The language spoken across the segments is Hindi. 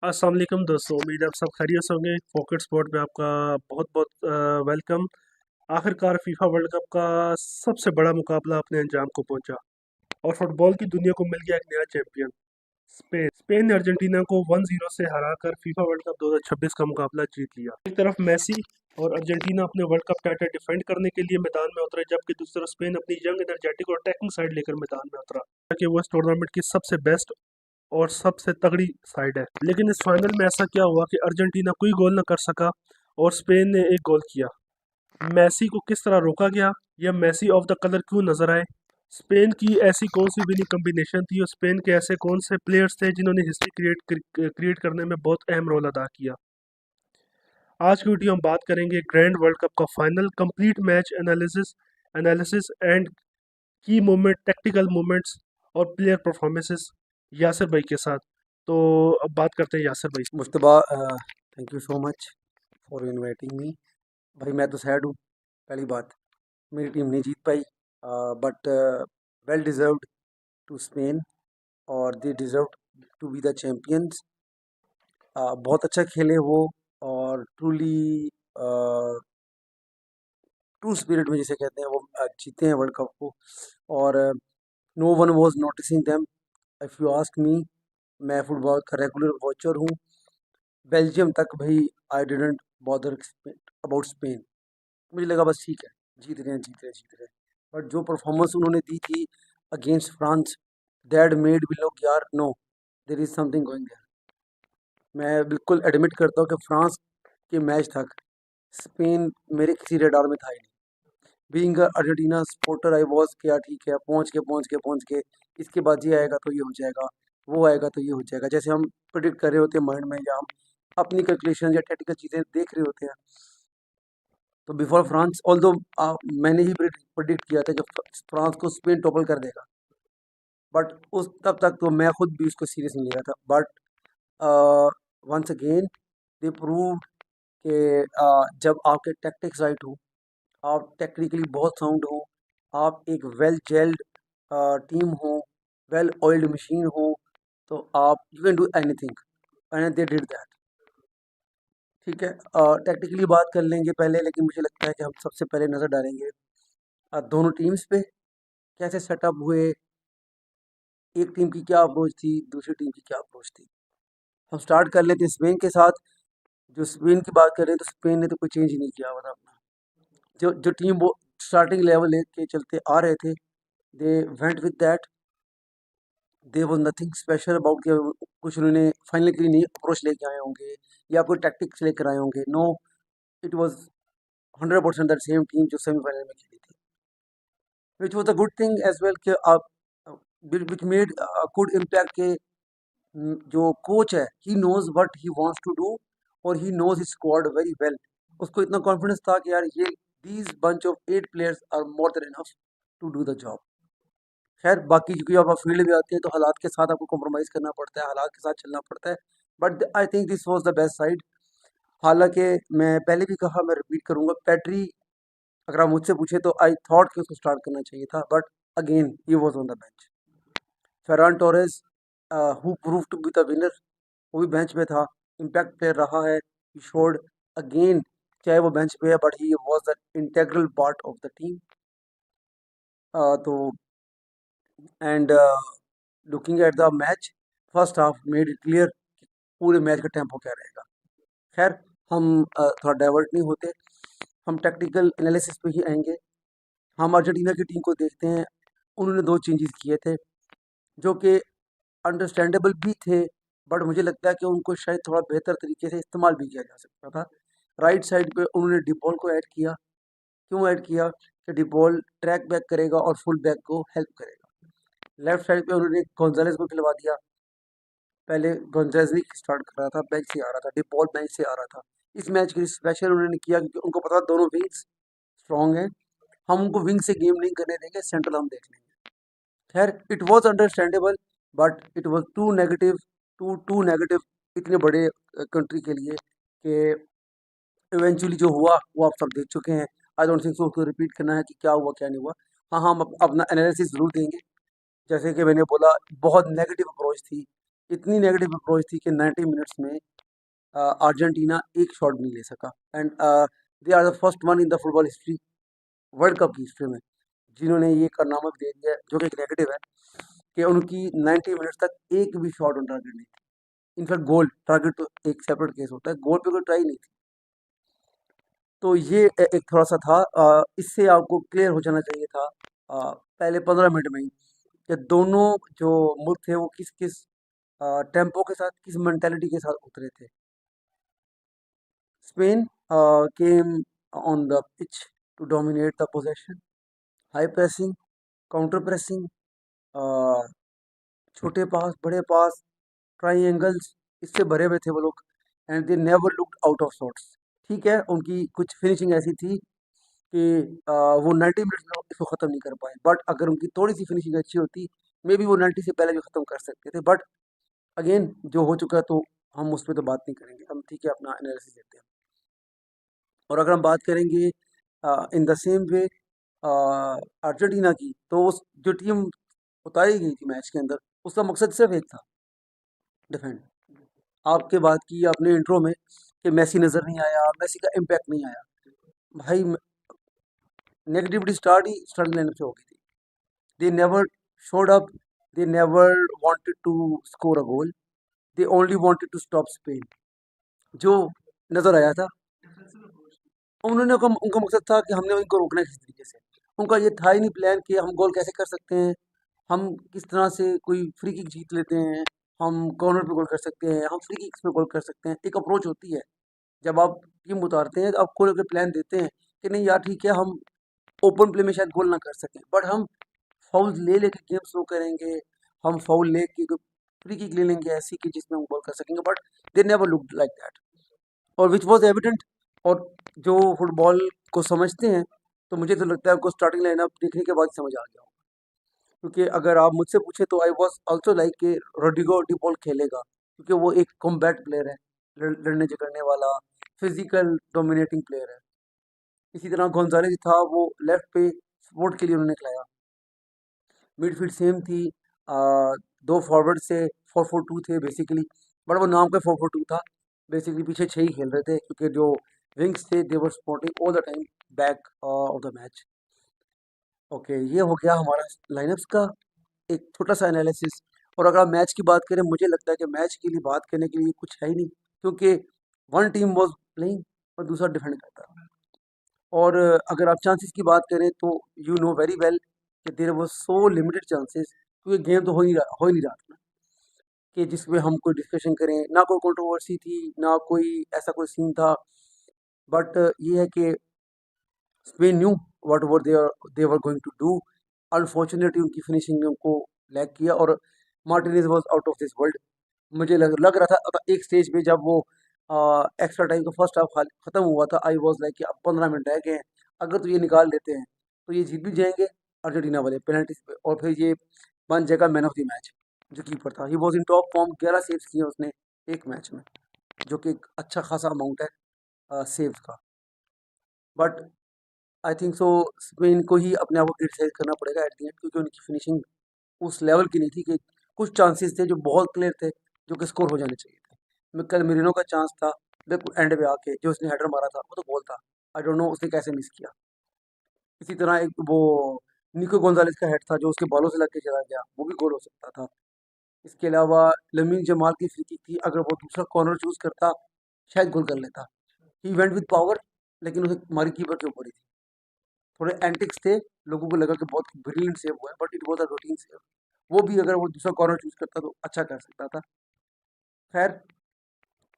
अस्सलाम वालेकुम दोस्तों, उम्मीद है आप सब खैरियत से होंगे। पॉकेट स्पॉट पे आपका बहुत बहुत वेलकम। आखिरकार फीफा वर्ल्ड कप का सबसे बड़ा मुकाबला अपने अंजाम को पहुंचा और फुटबॉल की दुनिया को मिल गया एक नया चैंपियन। स्पेन ने अर्जेंटीना को 1-0 से हराकर फीफा वर्ल्ड कप 2026 का मुकाबला जीत लिया। एक तरफ मेसी और अर्जेंटीना अपने वर्ल्ड कप टाइटल डिफेंड करने के लिए मैदान में उतरे, जबकि दूसरी तरफ स्पेन अपनी यंग एनर्जेटिक और अटैकिंग साइड लेकर मैदान में उतरा कि वो इस टूर्नामेंट की सबसे बेस्ट और सबसे तगड़ी साइड है। लेकिन इस फाइनल में ऐसा क्या हुआ कि अर्जेंटीना कोई गोल न कर सका और स्पेन ने एक गोल किया। मेसी को किस तरह रोका गया या मेसी ऑफ द कलर क्यों नजर आए? स्पेन की ऐसी कौन सी विनिंग कम्बिनेशन थी और स्पेन के ऐसे कौन से प्लेयर्स थे जिन्होंने हिस्ट्री क्रिएट करने में बहुत अहम रोल अदा किया? आज की वीडियो हम बात करेंगे ग्रैंड वर्ल्ड कप का final, complete match analysis analysis and की मोमेंट, टेक्टिकल मोमेंट्स और प्लेयर परफॉर्मेंसेस यासिर भाई के साथ। तो अब बात करते हैं यासिर भाई से। Mushtaba, thank you so much for inviting me. भाई मैं तो सैड हूँ। पहली बात, मेरी टीम नहीं जीत पाई, but well deserved to Spain, और they deserve to be the champions. बहुत अच्छा खेले वो, और ट्रूली ट्रू स्पिरिट में जिसे कहते हैं वो जीते हैं वर्ल्ड कप को। और no one was noticing them, if you ask me. मैं फुटबॉल का रेगुलर वॉचर हूँ। बेल्जियम तक भाई, I didn't bother about Spain. मुझे लगा बस ठीक है, जीत रहे हैं जीत रहे हैं जीत रहे हैं। बट जो परफॉर्मेंस उन्होंने दी थी against France, that made me look यार, no, there is something going there. मैं बिल्कुल एडमिट करता हूँ कि फ्रांस के मैच तक स्पेन मेरे किसी रडार में था ही नहीं। Being Argentina supporter I was कि यार ठीक है, पहुँच के इसके बाद ये आएगा तो ये हो जाएगा, वो आएगा तो ये हो जाएगा, जैसे हम प्रिडिक्ट कर रहे होते हैं माइंड में, या हम अपनी कैलकुलेशन या टेक्निकल चीज़ें देख रहे होते हैं। तो बिफोर फ्रांस, ऑल्दो मैंने ही प्रिडिक्ट किया था कि फ्रांस को स्पेन टॉपल कर देगा, बट उस तब तक तो मैं खुद भी उसको सीरियस नहीं ले रहा था। But once again they prove कि जब आपके टैक्टिक्स राइट हो, आप टेक्निकली बहुत साउंड हो, आप एक वेल जेल्ड टीम हो, वेल ऑयल्ड मशीन हो, तो आप you can do anything, and they did that. ठीक है, टेक्निकली बात कर लेंगे पहले, लेकिन मुझे लगता है कि हम सबसे पहले नज़र डालेंगे दोनों टीम्स पे, कैसे सेटअप हुए, एक टीम की क्या अप्रोच थी, दूसरी टीम की क्या अप्रोच थी। हम स्टार्ट कर लेते हैं स्पेन के साथ। जो स्पेन की बात कर रहे हैं, तो स्पेन ने तो कोई चेंज ही नहीं किया हुआ था अपना। जो जो टीम वो स्टार्टिंग लेवल लेके चलते आ रहे थे, they went with that. They was nothing special about कि कुछ उन्होंने फाइनल के लिए नई अप्रोच लेके आए होंगे या कोई टैक्टिक्स लेकर आए होंगे। No, it was 100% that same team जो सेमीफाइनल में खेली थी, which was a good thing as well, कि आप विच मेड गुड इम्पैक्ट के जो कोच है, he knows what he wants to do, और he knows his squad very well. उसको इतना कॉन्फिडेंस था कि यार ये these bunch of 8 players are more than enough to do the job. खैर, बाकी क्योंकि अब आप फील्ड में आते हैं तो हालात के साथ आपको कॉम्प्रोमाइज़ करना पड़ता है, हालात के साथ चलना पड़ता है। But I think this was the best side. हालांकि मैं पहले भी कहा, मैं रिपीट करूंगा, पैट्री अगर आप मुझसे पूछे तो आई थॉट कि उसको स्टार्ट करना चाहिए था, but again he was on the bench. Ferran Torres, who prove to be the winner, वो भी बेंच पे था, इम्पैक्ट प्लेयर रहा है। ही शोड अगेन, चाहे वो बेंच पे है, but he was the integral part of the team. तो and looking at the match, first half made it clear पूरे मैच का टेम्पो क्या रहेगा। खैर, हम थोड़ा डाइवर्ट नहीं होते, हम टेक्निकल एनालिसिस पे ही आएंगे। हम अर्जेंटीना की टीम को देखते हैं, उन्होंने दो चेंजेस किए थे जो कि अंडरस्टैंडेबल भी थे, बट मुझे लगता है कि उनको शायद थोड़ा बेहतर तरीके से इस्तेमाल भी किया जा सकता था। राइट साइड पे उन्होंने डिपॉल को ऐड किया। क्यों ऐड किया? कि डिपॉल ट्रैक बैक करेगा और फुल बैक को हेल्प करेगा। लेफ्ट साइड पे उन्होंने गोंजालेस को खिलवा दिया। पहले गोंजालेस नहीं स्टार्ट कर रहा था, बेंच से आ रहा था, डिपॉल बेंच से आ रहा था। इस मैच के लिए स्पेशल उन्होंने किया क्योंकि उनको पता था दोनों विंग्स स्ट्रॉन्ग हैं, हम उनको विंग से गेम नहीं करने देंगे, सेंट्रल हम देख लेंगे। खैर, it was understandable, but it was too negative, too negative इतने बड़े कंट्री के लिए, कि इवेंचुअली जो हुआ वो आप सब देख चुके हैं। आई डोंट थिंक सो उसको रिपीट करना है कि क्या हुआ क्या नहीं हुआ। हाँ, हम अपना एनालिसिस ज़रूर देंगे। जैसे कि मैंने बोला, बहुत नेगेटिव अप्रोच थी इतनी नेगेटिव अप्रोच थी कि 90 मिनट्स में अर्जेंटीना एक शॉट भी नहीं ले सका। And they are the first one in the football history, world cup की हिस्ट्री में, जिन्होंने ये कारनामा दे दिया है, जो कि एक नेगेटिव है, कि उनकी 90 मिनट्स तक एक भी शॉट ऑन टारगेट नहीं थी। इनफैक्ट गोल टारगेट तो एक सेपरेट केस होता है, गोल पे कोई ट्राई नहीं थी। तो ये एक थोड़ा सा था, इससे आपको क्लियर हो जाना चाहिए था पहले 15 मिनट में ही, कि दोनों जो मुल्क थे वो किस किस टेम्पो के साथ, किस मेंटेलिटी के साथ उतरे थे। Spain came on the pitch to dominate the possession, high pressing, counter pressing, छोटे पास, बड़े पास, ट्राइएंगल्स, इससे भरे हुए थे वो लोग। And they never looked out of sorts. ठीक है, उनकी कुछ फिनिशिंग ऐसी थी कि वो 90 मिनट्स में इसको ख़त्म नहीं कर पाए, बट अगर उनकी थोड़ी सी फिनिशिंग अच्छी होती, मे बी वो 90 से पहले भी ख़त्म कर सकते थे। बट अगेन जो हो चुका है, तो हम उस पर तो बात नहीं करेंगे, हम ठीक है अपना एनालिसिस देते हैं। और अगर हम बात करेंगे in the same way Argentina की, तो उस जो टीम उतारी गई थी मैच के अंदर, उसका मकसद सिर्फ एक था, डिफेंड। आपके बात की आपने इंट्रो में कि मेसी नज़र नहीं आया, मेसी का इम्पैक्ट नहीं आया। भाई नेगेटिविटी स्टार्टिंग लाइन से हो गई थी। They never showed up, they never wanted to score a goal, they only wanted to stop Spain. जो नज़र आया था, उन्होंने उनका मकसद था कि हमने इनको रोकना है किसी तरीके से। उनका ये था ही नहीं प्लान कि हम गोल कैसे कर सकते हैं, हम किस तरह से कोई फ्री किक जीत लेते हैं, हम कॉर्नर पे गोल कर सकते हैं, हम फ्री किक्स पे गोल कर सकते हैं। एक अप्रोच होती है जब आप टीम उतारते हैं, तो आप खोल के प्लान देते हैं कि नहीं यार ठीक है, हम ओपन प्ले में शायद गोल ना कर सकें, बट हम फाउल ले लेके गेम स्लो करेंगे, हम फाउल लेके फ्री किक ले लेंगे ऐसी कि जिसमें हम गोल कर सकेंगे। But they never looked like that, और विच वॉज एविडेंट। और जो फुटबॉल को समझते हैं, तो मुझे तो लगता है उनको स्टार्टिंग लाइनअप देखने के बाद ही समझ आ गया होगा। क्योंकि अगर आप मुझसे पूछे, तो आई वॉज ऑल्सो लाइक कि रोड्रिगो डिपॉल खेलेगा, क्योंकि वो एक कॉम्बैट प्लेयर है, लड़ने झगड़ने वाला, फिजिकल डोमिनेटिंग प्लेयर है। इसी तरह गोंजालेज था, वो लेफ्ट पे सपोर्ट के लिए उन्होंने खिलाया। मिडफील्ड सेम थी, दो फॉरवर्ड से 4-4-2 थे बेसिकली, बट वो नाम का 4-4-2 था। बेसिकली पीछे 6 ही खेल रहे थे, क्योंकि जो विंग्स थे they were supporting all the time back of the match. Okay, ये हो गया हमारा लाइनअप्स का एक छोटा सा एनालिसिस। और अगर आप मैच की बात करें, मुझे लगता है कि मैच के लिए बात करने के लिए कुछ है ही नहीं, क्योंकि वन टीम वाज प्लेइंग और दूसरा डिफेंड करता था। और अगर आप चांसेस की बात करें, तो यू नो वेरी वेल कि there was so limited chances, क्योंकि गेम तो हो ही नहीं रहा था ना, कि जिसमें हम कोई डिस्कशन करें। ना कोई कंट्रोवर्सी थी, ना कोई ऐसा कोई सीन था। बट ये है कि Spain knew what were they were going to do. Unfortunately उनकी फिनिशिंग ने उनको लैग किया, और Martinez was out of this world. मुझे लग रहा था एक स्टेज पे, जब वो एक्स्ट्रा टाइम का फर्स्ट हाफ खत्म हुआ था, आई वाज लाइक कि अब 15 मिनट रह गए हैं, अगर तो ये निकाल लेते हैं तो ये जीत भी जाएंगे अर्जेंटीना वाले पेनल्टीज पे, और फिर ये बन जाएगा मैन ऑफ द मैच। जो कीपर था, he was in top form, 11 saves किए उसने एक मैच में, जो कि एक अच्छा खासा अमाउंट है सेव्स का। But I think so Spain को ही अपने आप को क्रिटिसाइज करना पड़ेगा एट द एंड, क्योंकि उनकी फिनिशिंग उस लेवल की नहीं थी। कि कुछ चांसेस थे जो बहुत क्लियर थे, जो कि स्कोर हो जाने चाहिए थे। मैं कल मेरिनो का चांस था, बिल्कुल एंड पे आके जो उसने हेडर मारा था, वो तो गोल था। आई डोंट नो उसने कैसे मिस किया। इसी तरह एक वो निको गोंजालेस का हेड था, जो उसके बॉलों से लग के चला गया, वो भी गोल हो सकता था। इसके अलावा लमीन जमाल की फ्री किक थी, अगर वो दूसरा कॉर्नर चूज करता, शायद गोल कर लेता। ही वेंट विद पावर, लेकिन उसे मारी कीपर के ऊपर ही थी। थोड़े एंटिक्स थे, लोगों को लगा कि बहुत ब्रिलियंट सेव हुआ है, but it was a routine save. वो भी अगर वो दूसरा कॉर्नर चूज करता, तो अच्छा कर सकता था। खैर,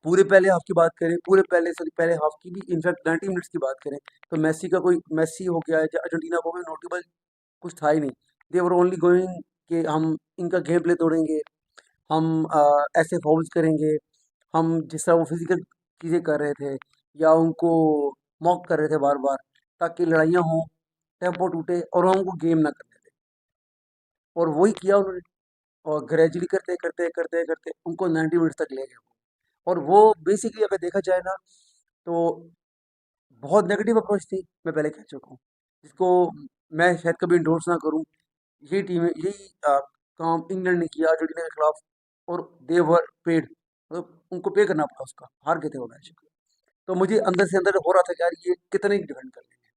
पूरे पहले हाफ की बात करें, पूरे पहले हाफ की भी, इनफैक्ट 90 मिनट्स की बात करें, तो मेसी हो गया या अर्जेंटीना को भी नोटेबल कुछ था ही नहीं। दे वर ओनली गोइंग कि हम इनका गेम प्ले तोड़ेंगे, हम ऐसे फाउल्स करेंगे, हम जिस तरह वो फिजिकल चीज़ें कर रहे थे, या उनको मॉक कर रहे थे बार बार, ताकि लड़ाइयाँ हों, टेम्पो टूटे और हम उनको गेम ना करने दें। और वही किया उन्होंने, और ग्रेजुअली करते करते करते करते उनको 90 मिनट्स तक ले गए। और वो बेसिकली अगर देखा जाए ना, तो बहुत नेगेटिव अप्रोच थी, मैं पहले कह चुका हूँ, जिसको मैं शायद कभी इंडोर्स ना करूँ। यही टीम यही काम इंग्लैंड ने किया अर्जेंटीना के खिलाफ, और दे वर पेड, मतलब उनको पे करना पड़ा, उसका हार गए थे वो मैच। तो मुझे अंदर से अंदर हो रहा था कि यार ये कितने डिफेंड कर लेंगे।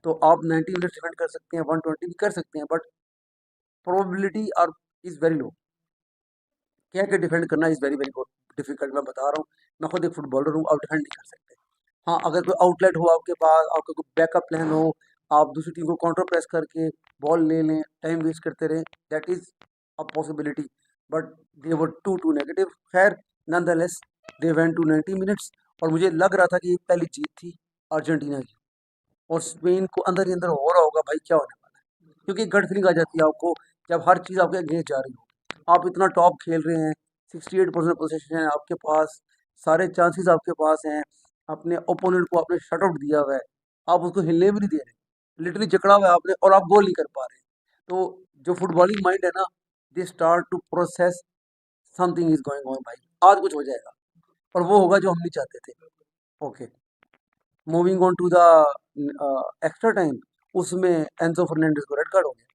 तो आप 90 मिनट डिफेंड कर सकते हैं, 120 भी कर सकते हैं, but probability are is very low. क्या कि डिफेंड करना इज वेरी वेरी डिफिकल्ट, मैं बता रहा हूँ। मैं खुद एक फुटबॉलर हूँ, आप डिफेंड नहीं कर सकते। हाँ, अगर कोई आउटलेट हो आपके पास, आपका कोई बैकअप प्लान हो, आप दूसरी टीम को काउंटर प्रेस करके बॉल ले लें, टाइम वेस्ट करते रहें, that is a possibility. But they were too negative. खैर, nonetheless they went to 90 minutes, और मुझे लग रहा था कि ये पहली जीत थी अर्जेंटीना की, और स्पेन को अंदर ही अंदर हो रहा होगा भाई क्या होने वाला है, क्योंकि गट फीलिंग आ जाती है आपको जब हर चीज़ आपके अगेंस्ट जा रही हो। आप इतना टॉप खेल रहे हैं, 68% पोजीशन है आपके पास, सारे चांसेस आपके पास हैं, अपने ओपोनेंट को आपने शट आउट दिया हुआ है, आप उसको हिलने भी नहीं दे रहे, लिटरली जकड़ा हुआ है आपने, और आप गोल नहीं कर पा रहे। तो जो फुटबॉलिंग माइंड है ना, they start to process something is going on भाई, आज कुछ हो जाएगा, और वो होगा जो हम नहीं चाहते थे। Okay, moving on to the extra time, उसमें एंजो फर्नांडिस को रेड कार्ड हो गया,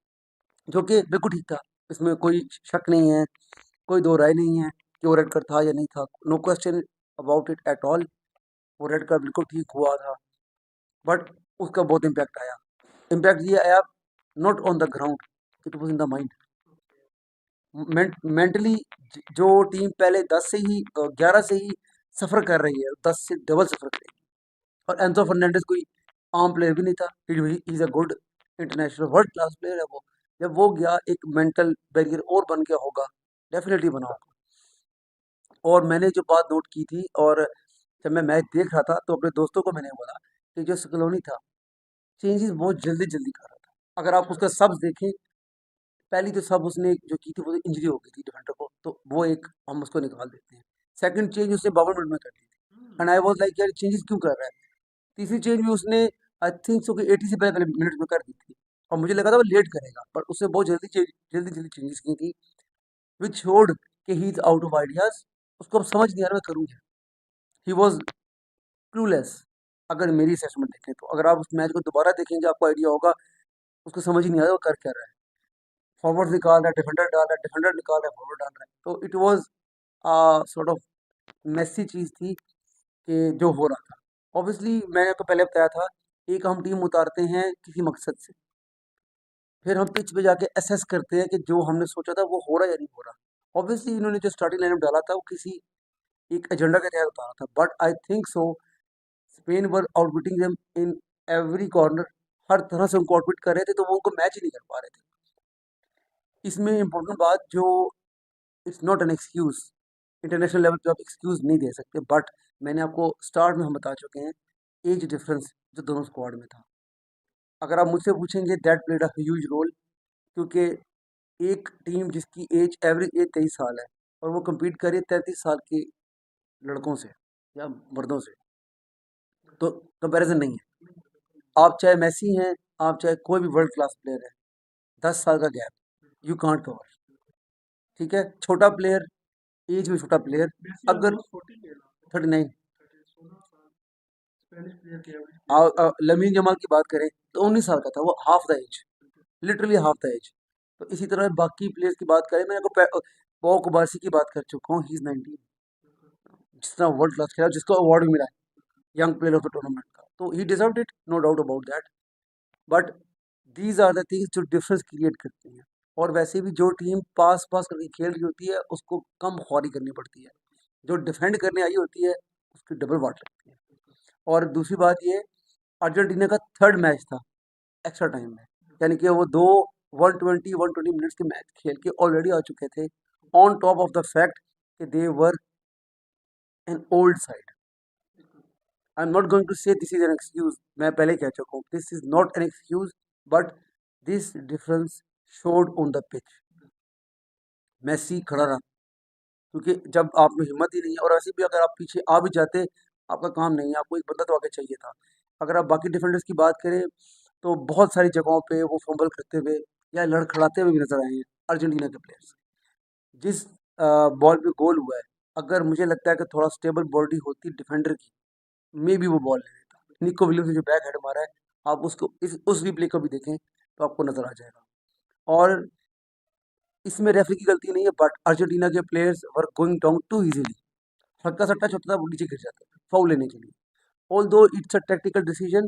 जो कि बिल्कुल ठीक था, इसमें कोई शक नहीं है, कोई दो राय नहीं है कि वो रेड कार्ड था या नहीं था, no question about it at all. वो रेड कार्ड बिल्कुल ठीक हुआ था, बट उसका बहुत इम्पैक्ट आया। इम्पैक्ट ये आया not on the ground, it was in the mind. Mentally जो टीम पहले 10 से ही 11 से ही सफ़र कर रही है, 10 से डबल सफ़र करेगी। और एंजो फर्नांडिस कोई आम प्लेयर भी नहीं था, is a good international world class player है वो। जब वो गया, एक मेंटल बैरियर और बन गया होगा, डेफिनेटली बना होगा। और मैंने जो बात नोट की थी, और जब मैं मैच देख रहा था तो अपने दोस्तों को मैंने बोला कि जो स्कलोनी था, चेंजेस बहुत जल्दी जल्दी कर रहा था। अगर आप उसका सब्स देखें, पहली तो सब उसने जो की थी वो इंजरी हो गई थी डिफेंडर को, तो वो एक हम उसको निकाल देते हैं। सेकंड चेंज उसने 52 मिनट में कर दी थी, एंड आई वाज लाइक यार चेंजेस क्यों कर रहा है। तीसरी चेंज भी उसने आई थिंक सो कि 80 से पहले पहले मिनट में कर दी थी, और मुझे लगा था वो लेट करेगा, पर उसने बहुत जल्दी जल्दी चेंजेस की थी, विच शोड कि he is out of ideas. उसको अब समझ नहीं आ रहा मैं करूँ क्या। ही वॉज क्लूलेस, अगर मेरी असेसमेंट देखें तो। अगर आप उस मैच को दोबारा देखेंगे आपको आइडिया होगा, उसको समझ ही नहीं आ रहा वो कर क्या रहा है। फॉरवर्ड निकाल रहा है, डिफेंडर डाल रहा है, डिफेंडर निकाल रहा है, फॉरवर्ड डाल रहा है। तो it was sort of messy चीज़ थी कि जो हो रहा था। ऑब्वियसली मैंने तो पहले बताया था, एक हम टीम उतारते हैं किसी मकसद से, फिर हम पिच पे जाके असेस करते हैं कि जो हमने सोचा था वो हो रहा है या नहीं हो रहा। ऑब्वियसली इन्होंने जो स्टार्टिंग लाइनअप डाला था वो किसी एक एजेंडा के तहत उतारा था, but I think so Spain were outbeating them in every corner, हर तरह से उनको आउटबिट कर रहे थे, तो वो उनको मैच ही नहीं कर पा रहे थे। इसमें इम्पोर्टेंट बात जो, it's not an excuse, international level पे आप एक्सक्यूज नहीं दे सकते, बट मैंने आपको स्टार्ट में हम बता चुके हैं एज डिफरेंस जो दोनों स्क्वाड में था। अगर आप मुझसे पूछेंगे, that played a huge role, क्योंकि एक टीम जिसकी एज एवरेज एज 23 साल है, और वो कम्पीट करे 33 साल के लड़कों से या मर्दों से, तो कंपैरिजन नहीं है। आप चाहे मेसी हैं, आप चाहे कोई भी वर्ल्ड क्लास प्लेयर है, 10 साल का गैप यू कांट कवर। ठीक है, छोटा प्लेयर, एज में छोटा प्लेयर, अगर 39, लमीन जमाल की बात करें तो 19 साल का था, वो half the age, literally half the age. तो इसी तरह बाकी प्लेयर्स की बात करें, मैं आपको पौ कुबारसी की बात कर चुका हूँ, ही इज 19, जितना वर्ल्ड क्लास खेला, जिसको अवार्ड भी मिला है young player of the tournament का, तो he deserved it, no doubt about that. But these are the things जो डिफरेंस क्रिएट करती हैं। और वैसे भी जो टीम पास पास करके खेल रही होती है उसको कम ख्वारी करनी पड़ती है, जो डिफेंड करने आई होती है उसकी डबल वाट लगती है। और दूसरी बात ये, अर्जेंटीना का थर्ड मैच था एक्स्ट्रा टाइम में, यानी कि वो दो 120 मिनट्स के मैच खेल के ऑलरेडी आ चुके थे, on top of the fact कि they were an old side. I am not going to say this is an excuse, मैं पहले कह चुका हूँ, this is not an excuse, but this difference showed on the pitch. Messi खड़ा रहा, क्योंकि जब आप में हिम्मत ही नहीं है, और ऐसे भी अगर आप पीछे आ भी जाते, आपका काम नहीं है, आपको एक बंदा तो आगे चाहिए था। अगर आप बाकी डिफेंडर्स की बात करें, तो बहुत सारी जगहों पे वो फंबल करते हुए या लड़खड़ाते हुए भी नजर आए हैं अर्जेंटीना के प्लेयर्स। जिस बॉल पे गोल हुआ है, अगर मुझे लगता है कि थोड़ा स्टेबल बॉडी होती डिफेंडर की, मे बी वो बॉल ले लेता। निको विलियम्स ने जो बैक हेड मारा है, आप उसको उस रिप्ले को भी देखें तो आपको नजर आ जाएगा। और इसमें रेफरी की गलती नहीं है, बट अर्जेंटीना के players were going down too easily. हल्का सा टच होता था वो नीचे गिर जाते थे फाउल लेने के लिए। ऑल दो it's a tactical decision,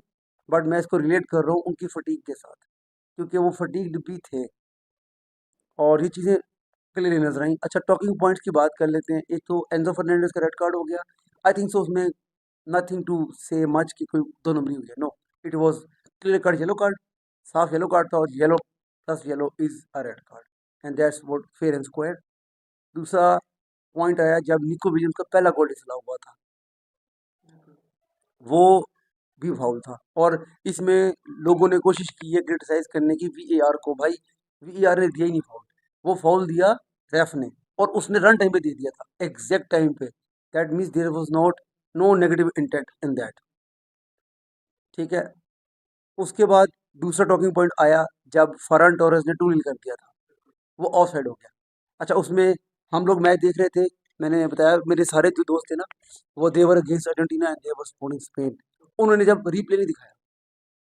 but मैं इसको रिलेट कर रहा हूँ उनकी फटीक के साथ, क्योंकि वो फटीक भी थे और ये चीज़ें क्लियरली नजर आई। अच्छा, टॉकिंग पॉइंट्स की बात कर लेते हैं। एक तो एंजो फर्नांडिस का रेड कार्ड हो गया। आई थिंक सो उसमें नथिंग टू से मच कि कोई दो नंबरी हुई है। No, it was clear cut yellow card, साफ येलो कार्ड था, और yellow plus yellow is a red card, and that's what fair and square. दूसरा पॉइंट आया जब निको विलियम्स का पहला गोल डिसअलाउ हुआ था, वो भी फाउल था। और इसमें लोगों ने कोशिश की है क्रिटिसाइज करने की वीएआर को। भाई, वीएआर ने दिया ही नहीं फाउल, वो फाउल दिया रेफ ने, और उसने रन टाइम पे दे दिया था, एग्जैक्ट टाइम पे। That means there was not no negative intent in that. ठीक है। उसके बाद दूसरा टॉकिंग पॉइंट आया जब फरहान टोरेस ने 2-0 कर दिया था, वो ऑफ साइड हो गया। अच्छा, उसमें हम लोग मैच देख रहे थे, मैंने बताया मेरे सारे जो दोस्त थे ना, वो they were against Argentina and they were supporting Spain. उन्होंने जब रिप्ले नहीं दिखाया,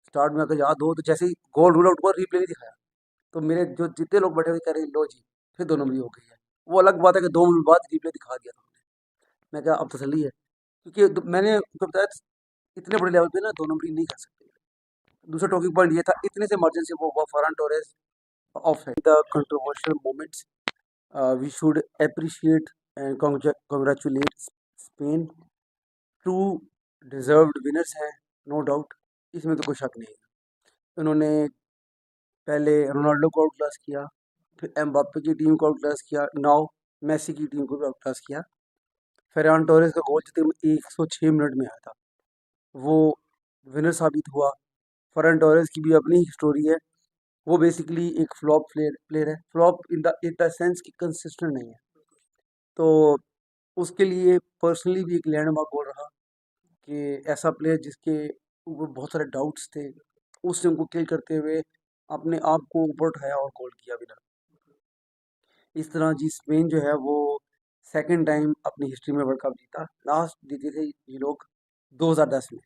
स्टार्ट में अगर याद हो तो जैसे ही गोल रूल आउट हुआ रिप्ले नहीं दिखाया, तो मेरे जो जितने लोग बैठे हुए कह रहे लो जी, फिर 2 नंबरी हो गई है। वो अलग बात है कि 2 मिनट बाद रिप्ले दिखा दिया था उन्होंने। मैं क्या, अब तसल्ली है, क्योंकि मैंने उनको बताया इतने बड़े लेवल पे ना 2 नंबरी नहीं कर सकते। दूसरा टॉकिंग पॉइंट ये था, इतने से मार्जिन से वो हुआ Ferran Torres offside. The controversial moments, we should appreciate and congratulate Spain. Two deserved winners हैं, नो डाउट, इसमें तो कोई शक नहीं है। उन्होंने पहले रोनाल्डो को आउट क्लास किया, फिर एम्बाप्पे की टीम को आउट क्लास किया, नाउ मेसी की टीम को भी आउट क्लास किया। फेरान टोरेस का गोल जितने 106 मिनट में आया था, वो विनर साबित हुआ। फरहान टोरेस की भी अपनी ही स्टोरी है। वो बेसिकली एक फ्लॉप प्लेयर है, फ्लॉप इन द सेंस कि कंसिस्टेंट नहीं है। तो उसके लिए पर्सनली भी एक लैंडमार्क गोल रहा कि ऐसा प्लेयर जिसके ऊपर बहुत सारे डाउट्स थे, उसने उनको किल करते हुए अपने आप को ऊपर उठाया और गोल किया विनर। इस तरह जी स्पेन जो है वो सेकंड टाइम अपनी हिस्ट्री में वर्ल्ड कप जीता। लास्ट जीते थे ये लोग 2010 में।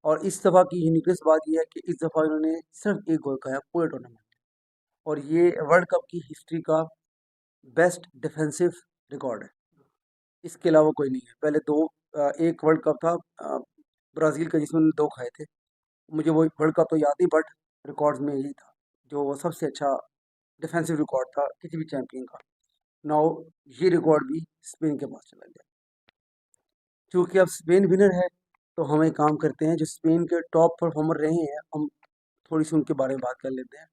और इस दफ़ा की यूनिकनेस बात यह है कि इस दफ़ा इन्होंने सिर्फ एक गोल खाया पूरे टूर्नामेंट में, और ये वर्ल्ड कप की हिस्ट्री का बेस्ट डिफेंसिव रिकॉर्ड है। इसके अलावा कोई नहीं है। पहले दो एक वर्ल्ड कप था ब्राज़ील का, जिसमें उन्होंने 2 खाए थे। मुझे वो वर्ल्ड कप तो याद नहीं, बट रिकॉर्ड्स में यही था जो वो सबसे अच्छा डिफेंसिव रिकॉर्ड था किसी भी चैंपियन का। नाउ ये रिकॉर्ड भी स्पेन के पास चला गया। क्योंकि अब स्पेन विनर है, तो हम एक काम करते हैं, जो स्पेन के टॉप परफॉर्मर रहे हैं, हम थोड़ी सी उनके बारे में बात कर लेते हैं।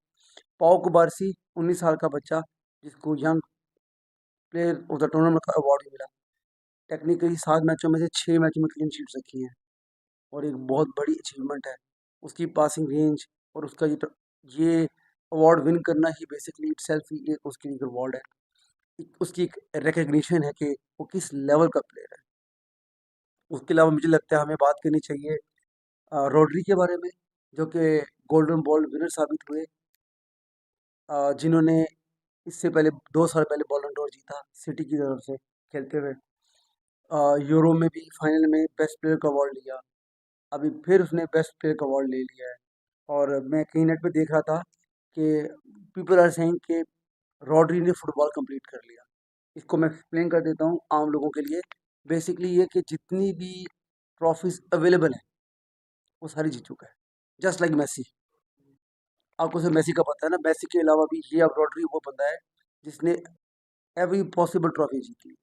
पाओ कुबारसी, 19 साल का बच्चा, जिसको young player of the tournament का अवार्ड भी मिला। टेक्निकली 7 मैचों में से 6 मैचों में क्लीन शीट्स रखी हैं, और एक बहुत बड़ी अचीवमेंट है। उसकी पासिंग रेंज और उसका ये अवार्ड विन करना ही बेसिकली इटसेल्फ ही एक उसकी एक अवार्ड है। उसकी एक रिकग्निशन है कि वो किस लेवल का प्लेयर है। उसके अलावा मुझे लगता है हमें बात करनी चाहिए रोड्री के बारे में, जो कि गोल्डन बॉल विनर साबित हुए, जिन्होंने इससे पहले 2 साल पहले बॉलन डोर जीता सिटी की तरफ से खेलते हुए। यूरो में भी फाइनल में बेस्ट प्लेयर का अवार्ड लिया। अभी फिर उसने बेस्ट प्लेयर का अवार्ड ले लिया है। और मैं कहीं नेट पे देख रहा था कि पीपल आर सेइंग कि रॉड्री ने फुटबॉल कंप्लीट कर लिया। इसको मैं एक्सप्लेन कर देता हूँ आम लोगों के लिए। बेसिकली ये कि जितनी भी ट्रॉफीज अवेलेबल हैं वो सारी जीत चुका है, जस्ट लाइक मेसी। आपको सिर्फ मेसी का पता है ना, मेसी के अलावा भी ये अब रॉड्री वो बंदा है जिसने एवरी पॉसिबल ट्रॉफी जीती है।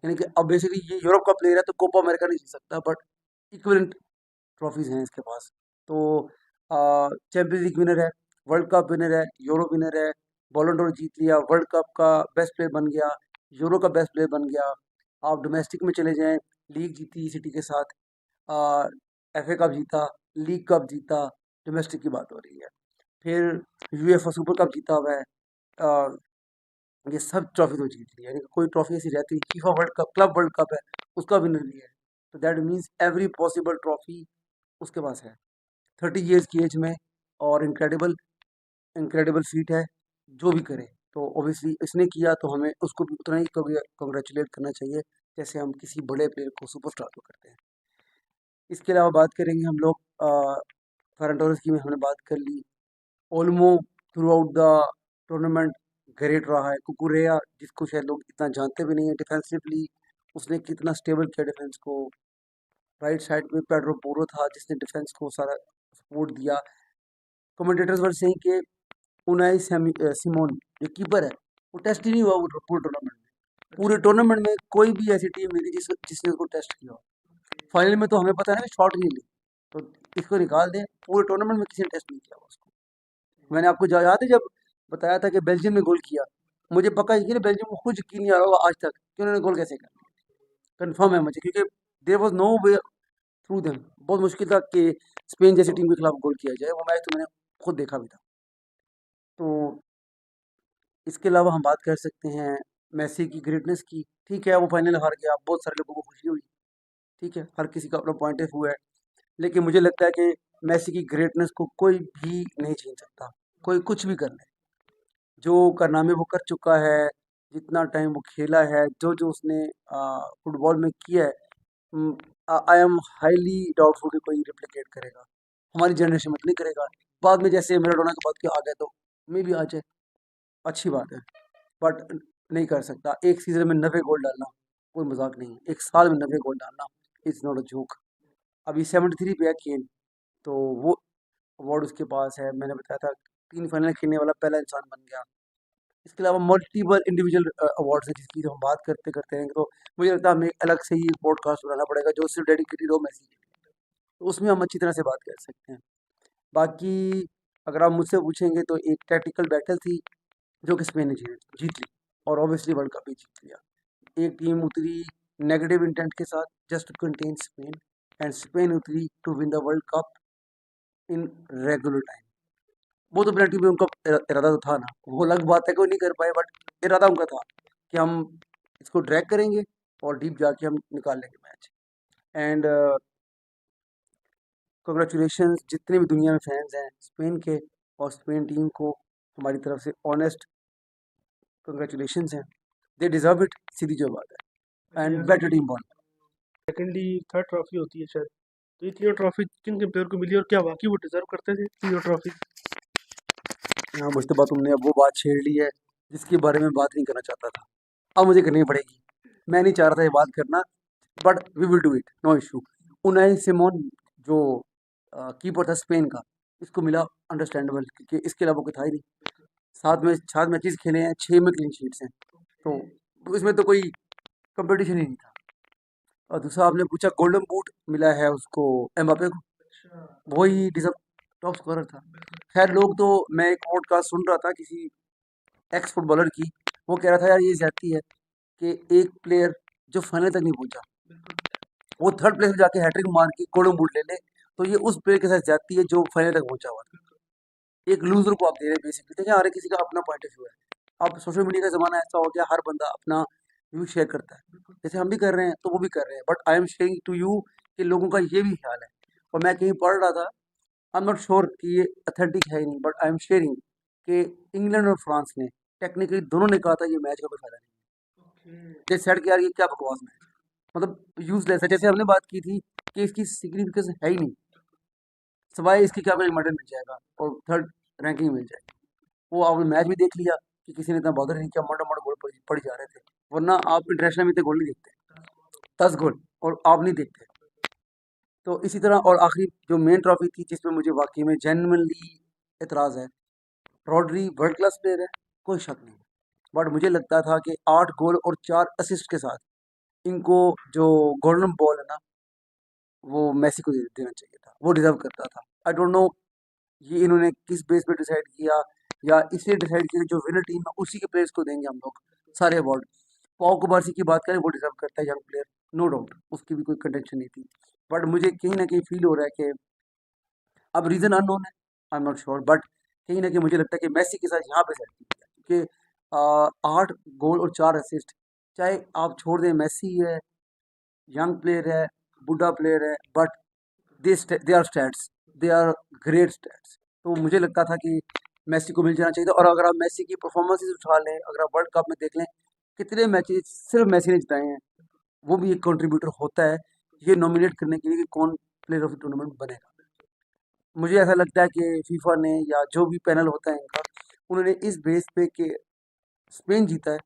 यानी कि अब बेसिकली ये यूरोप का प्लेयर है तो कोपा अमेरिका नहीं जीत सकता, बट इक्विवेलेंट ट्रॉफीज हैं इसके पास। तो चैंपियंस लीग विनर है, वर्ल्ड कप विनर है, यूरो विनर है, बॉलन डोर जीत लिया, वर्ल्ड कप का बेस्ट प्लेयर बन गया, यूरो का बेस्ट प्लेयर बन गया। आप डोमेस्टिक में चले जाएं, लीग जीती सिटी के साथ, एफए कप जीता, लीग कप जीता, डोमेस्टिक की बात हो रही है। फिर यूएफए सुपर कप जीता हुआ है। अ, ये सब ट्रॉफी तो जीत ली है, यानी कि कोई ट्रॉफी ऐसी रहती है, FIFA world cup, club world cup है, उसका विनर भी है। तो that means every possible trophy उसके पास है 30 ईयर्स की एज में। और इनक्रेडिबल इनक्रेडिबल फीट है जो भी करे। तो ऑब्वियसली इसने किया तो हमें उसको भी उतना ही कॉन्ग्रेचुलेट करना चाहिए जैसे हम किसी बड़े प्लेयर को सुपरस्टार को करते हैं। इसके अलावा बात करेंगे हम लोग फरहान टोरेस की, में हमने बात कर ली। Olmo throughout the tournament great रहा है। कुकुरेया, जिसको शायद लोग इतना जानते भी नहीं है, डिफेंसिवली उसने कितना स्टेबल किया डिफेंस को। राइट साइड पे पेड्रो पोरो था जिसने डिफेंस को सारा सपोर्ट दिया। कमेंटेटर्स वर सेइंग कि सिमोन जो कीपर है वो टेस्ट ही नहीं हुआ वो पूरे टूर्नामेंट में। पूरे टूर्नामेंट में कोई भी ऐसी टीम नहीं थी जिसने उसको टेस्ट किया हो। फाइनल में तो हमें पता है ना शॉट नहीं ली, तो इसको निकाल दें। पूरे टूर्नामेंट में किसी ने टेस्ट नहीं किया उसको। मैंने आपको याद है जब बताया था कि बेल्जियम ने गोल किया, मुझे पक्का यकीन है बेल्जियम को खुद यकीन नहीं आ रहा होगा आज तक कि उन्होंने गोल कैसे कर। कंफर्म है मुझे, क्योंकि there was no way through them. बहुत मुश्किल था कि स्पेन जैसी टीम के खिलाफ गोल किया जाए। वो मैच तो मैंने खुद देखा भी था। तो इसके अलावा हम बात कर सकते हैं मेसी की ग्रेटनेस की। ठीक है, वो फाइनल हार गया, बहुत सारे लोगों को खुशी हुई। ठीक है, हर किसी का अपना पॉइंट ऑफ व्यू है। लेकिन मुझे लगता है कि मेसी की ग्रेटनेस को कोई भी नहीं छीन सकता, कोई कुछ भी कर ले। जो कारनामे वो कर चुका है, जितना टाइम वो खेला है, जो जो उसने फुटबॉल में किया है, आई एम हाईली डाउटफुल कि कोई रिप्लिकेट करेगा। हमारी जनरेशन में तो नहीं करेगा। बाद में जैसे मैराडोना के बाद के आ गए तो मे भी आ जाए, अच्छी बात है। बट नहीं कर सकता। एक सीज़न में 90 गोल डालना कोई मज़ाक नहीं है। एक साल में 90 गोल डालना इट्स नॉट अ जोक। अभी 73 पे है केन, तो वो अवार्ड उसके पास है। मैंने बताया था 3 फाइनल खेलने वाला पहला इंसान बन गया। इसके अलावा मल्टीपल इंडिविजुअल अवार्ड्स हैं जिसकी तो हम बात करते करते रहेंगे, तो मुझे लगता है हमें अलग से ही पॉडकास्ट बनाना पड़ेगा जो सिर्फ डेडिकेटेड हो मेसी के लिए। तो उसमें हम अच्छी तरह से बात कर सकते हैं। बाकी अगर आप मुझसे पूछेंगे तो एक टैक्टिकल बैटल थी जो कि स्पेन ने जीत ली, और ऑब्वियसली वर्ल्ड कप भी जीत लिया। एक टीम उतरी नेगेटिव इंटेंट के साथ just to contain Spain, and Spain उतरी to win the world cup in regular time. वो तो पेनल्टी में उनका इरादा तो था ना, वो अलग बात है कि वो नहीं कर पाए, बट इरादा उनका था कि हम इसको ड्रैग करेंगे और डीप जाके हम निकाल लेंगे मैच। एंड कंग्रेचुलेशन जितने भी दुनिया में फैंस हैं स्पेन के और स्पेन टीम को, हमारी तरफ से ऑनेस्ट कंग्रेचुलेशन हैं। दे डिजर्व इट, सीधी जो बात है। And better team ball. Secondly third trophy होती है शायद। तो ये तीनों ट्रॉफी किन किन प्लेयर को मिली और क्या वाकई वो डिजर्व करते थे तीनों ट्रॉफी? हाँ, मुझतबा तुमने अब वो बात छेड़ ली है जिसके बारे में बात नहीं करना चाहता था, अब मुझे करनी पड़ेगी। मैं नहीं चाह रहा था ये बात करना, but we will do it, no issue. Unai Simon जो कीपर था स्पेन का, इसको मिला अंडरस्टैंडेबल, क्योंकि इसके अलावा कोई था ही नहीं। 7 मैचेस खेले हैं, 6 में क्लीन शीट्स हैं, तो इसमें तो कोई कंपटीशन ही नहीं था। और दूसरा आपने पूछा गोल्डन बूट मिला है उसको एम्बापे को, वही डिजर्व टॉप स्कोरर था। खैर लोग तो, मैं एक पॉडकास्ट सुन रहा था किसी एक्स फुटबॉलर की, वो कह रहा था यार ये ज्यादती है कि एक प्लेयर जो फाइनल तक नहीं पहुंचा वो थर्ड प्लेस में जाके हैट्रिक मार के गोल्डन बूट ले ले, तो ये उस प्लेयर के साथ जाती है जो फाइनल तक पहुंचा हुआ था। एक लूजर को आप दे रहे हैं बेसिकली। देखिए हर किसी का अपना पॉइंट ऑफ व्यू है। अब सोशल मीडिया का ज़माना ऐसा हो गया, हर बंदा अपना व्यू शेयर करता है, जैसे हम भी कर रहे हैं तो वो भी कर रहे हैं। But I am sharing to you कि लोगों का ये भी ख्याल है। और मैं कहीं पढ़ रहा था, आई एम नॉट श्योर कि ये अथेंटिक है ही नहीं, बट आई एम शेयरिंग कि इंग्लैंड और फ्रांस ने टेक्निकली दोनों ने कहा था ये मैच का कोई फायदा नहीं। दे सेड कि यार ये क्या बकवास मैच, मतलब यूजलेस है। जैसे हमने बात की थी कि इसकी सिग्निफिकेंस है ही नहीं, सिवाय इसकी क्या कोई मेडल मिल जाएगा और थर्ड रैंकिंग मिल जाएगी। वो आपने मैच भी देख लिया कि किसी ने इतना बॉदर नहीं किया, मर्डर मर्डर गोल पड़ जा रहे थे। वरना आप इंटरनेशनल में इतने गोल नहीं देखते, 10 गोल, और आप नहीं देखते। तो इसी तरह, और आखिरी जो मेन ट्रॉफी थी जिसमें मुझे वाकई में जेन्युइनली एतराज़ है, रॉड्री वर्ल्ड क्लास प्लेयर है, कोई शक नहीं। बट मुझे लगता था कि 8 गोल और 4 असिस्ट के साथ इनको जो गोल्डन बॉल है ना, वो मेसी को देना चाहिए था, वो डिजर्व करता था। आई डोंट नो ये इन्होंने किस बेस पे डिसाइड किया, या इसलिए डिसाइड किया जो विनर टीम है उसी के प्लेयर्स को देंगे हम लोग सारे अवार्ड। पाओ कुबारसी की बात करें, वो डिजर्व करता है, यंग प्लेयर, नो डाउट, उसकी भी कोई कंटेंशन नहीं थी। बट मुझे कहीं ना कहीं फील हो रहा है कि अब रीज़न अननोन है, आई एम नॉट श्योर, बट कहीं ना कहीं मुझे लगता है कि मेसी के साथ यहाँ पे सेट किया, क्योंकि 8 गोल और 4 असिस्ट, चाहे आप छोड़ दें मेसी है, यंग प्लेयर है, बूढ़ा प्लेयर है, but they are stats, they are great stats. तो मुझे लगता था कि मेसी को मिल जाना चाहिए था। और अगर आप मेसी की परफॉर्मेंसेज उठा लें, अगर आप वर्ल्ड कप में देख लें, कितने मैचेस सिर्फ मेसी ने जिताए हैं, वो भी एक कंट्रीब्यूटर होता है ये नॉमिनेट करने के लिए कि कौन प्लेयर ऑफ द टूर्नामेंट बनेगा। मुझे ऐसा लगता है कि फीफा ने, या जो भी पैनल होता है इनका, उन्होंने इस बेस पे कि स्पेन जीता है,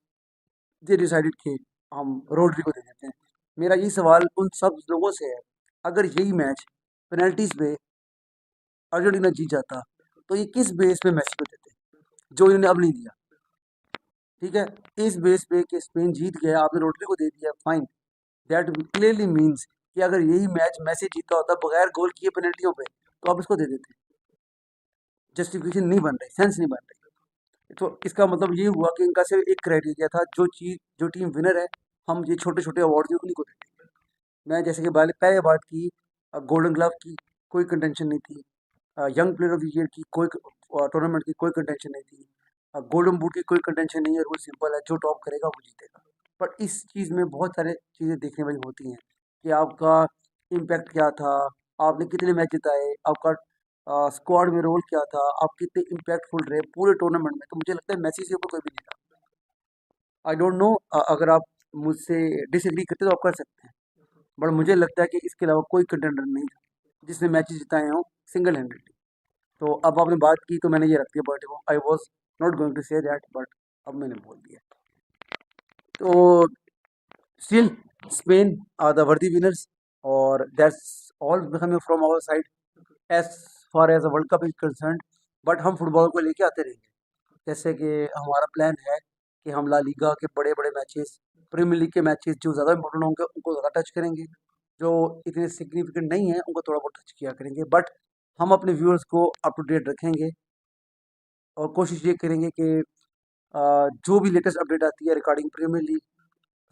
दे डिसाइडेड कि हम रोड्री को दे देते हैं। मेरा ये सवाल उन सब लोगों से है, अगर यही मैच पेनल्टीज पे अर्जेंटीना जीत जाता, तो ये किस बेस पे मैसी को देते, जो इन्होंने अब नहीं दिया। ठीक है, इस बेस पे कि स्पेन जीत गया, आपने रोड्री को दे दिया, फाइन। दैट क्लियरली मीन्स कि अगर यही मैच मैसी जीता होता बगैर गोल किए पेनल्टियों पे, तो आप इसको दे देते। जस्टिफिकेशन नहीं बन रही, सेंस नहीं बन रही। तो इसका मतलब ये हुआ कि इनका सिर्फ एक क्राइटेरिया था, जो टीम विनर है, हम ये छोटे छोटे अवार्ड उन्हीं को देते हैं। मैं जैसे कि पहले बात की, गोल्डन ग्लव की कोई कंटेंशन नहीं थी, young player of the year की कोई टूर्नामेंट की कोई कंटेंशन नहीं थी, गोल्डन बूट की कोई कंटेंशन नहीं है। रूल सिंपल है, जो टॉप करेगा वो जीतेगा। बट इस चीज़ में बहुत सारे चीज़ें देखने वाली होती हैं कि आपका इम्पैक्ट क्या था, आपने कितने मैच जिताए, आपका स्क्वाड में रोल क्या था, आप कितने इम्पैक्टफुल रहे पूरे टूर्नामेंट में। तो मुझे लगता है मैसी से ऊपर कोई भी नहीं था। आई डोंट नो, अगर आप मुझसे डिसएग्री करते तो आप कर सकते हैं, बट मुझे लगता है कि इसके अलावा कोई कंटेंडर नहीं था जिसने मैचेस जिताए हों सिंगल हैंडेडली। तो अब आपने बात की तो मैंने ये रख दिया, but I was not going to say that, but अब मैंने बोल दिया। तो still Spain are the worthy winners, और that's all coming from our side as far as world cup is concern. बट हम फुटबॉल को लेके आते रहेंगे, जैसे कि हमारा प्लान है कि हम ला लीगा के बड़े बड़े मैचेस, प्रीमियर लीग के मैचेस जो ज़्यादा इंपॉर्टेंट होंगे उनको ज़्यादा टच करेंगे, जो इतने सिग्निफिकेंट नहीं है उनको थोड़ा बहुत टच किया करेंगे। बट हम अपने व्यूअर्स को अप टू डेट रखेंगे, और कोशिश ये करेंगे कि जो भी लेटेस्ट अपडेट आती है रिगार्डिंग प्रीमियर लीग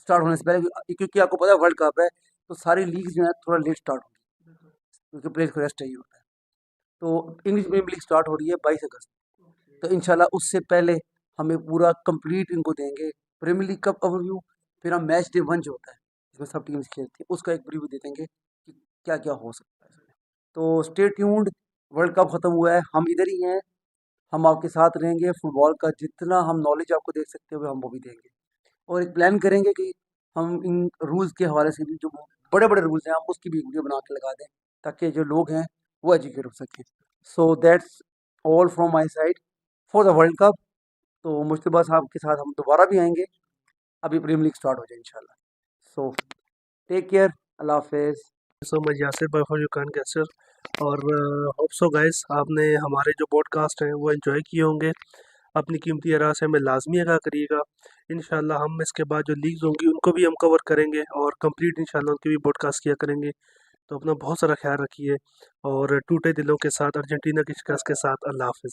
स्टार्ट होने से पहले, क्योंकि आपको पता है वर्ल्ड कप है, तो सारी लीग जो है थोड़ा लेट स्टार्ट होगी, क्योंकि प्लेयर्स को रेस्ट चाहिए होता है। तो इंग्लिश प्रीमियर लीग स्टार्ट हो रही है 22 अगस्त, तो इंशाल्लाह उससे पहले हमें पूरा कंप्लीट इनको देंगे प्रीमियर लीग का ओवरव्यू। फिर हम मैच डे 1 जो होता है जिसमें सब टीम्स खेलती हैं उसका एक प्रीव्यू दे देंगे कि क्या क्या हो सकता है इसमें। तो स्टे ट्यून्ड, वर्ल्ड कप ख़त्म हुआ है, हम इधर ही हैं, हम आपके साथ रहेंगे। फुटबॉल का जितना हम नॉलेज आपको देख सकते हो हम वो भी देंगे, और एक प्लान करेंगे कि हम इन रूल्स के हवाले से भी, जो बड़े बड़े रूल्स हैं, हम उसकी भी वीडियो बना के लगा दें, ताकि जो लोग हैं वो एजुकेट हो सकें। So that's all from my side for the world cup. तो मुश्तबा साहब के साथ हम दोबारा भी आएंगे, अभी प्रीमियर लीग स्टार्ट हो जाए इंशाल्लाह। सो टेक केयर, अल्लाह हाफिज़। सो मच यासिर भाई फॉर योर काइंड गेस्चर। और होप सो गाइस आपने हमारे जो पॉडकास्ट हैं वो एंजॉय किए होंगे। अपनी कीमती राय से हमें लाजमी आगाह करिएगा। इंशाल्लाह हम इसके बाद जो लीग्स होंगी उनको भी हम कवर करेंगे और कंप्लीट इंशाल्लाह उनके भी पॉडकास्ट किया करेंगे। तो अपना बहुत सारा ख्याल रखिए, और टूटे दिलों के साथ अर्जेंटीना की शिकस्त के साथ अल्लाह हाफिज़।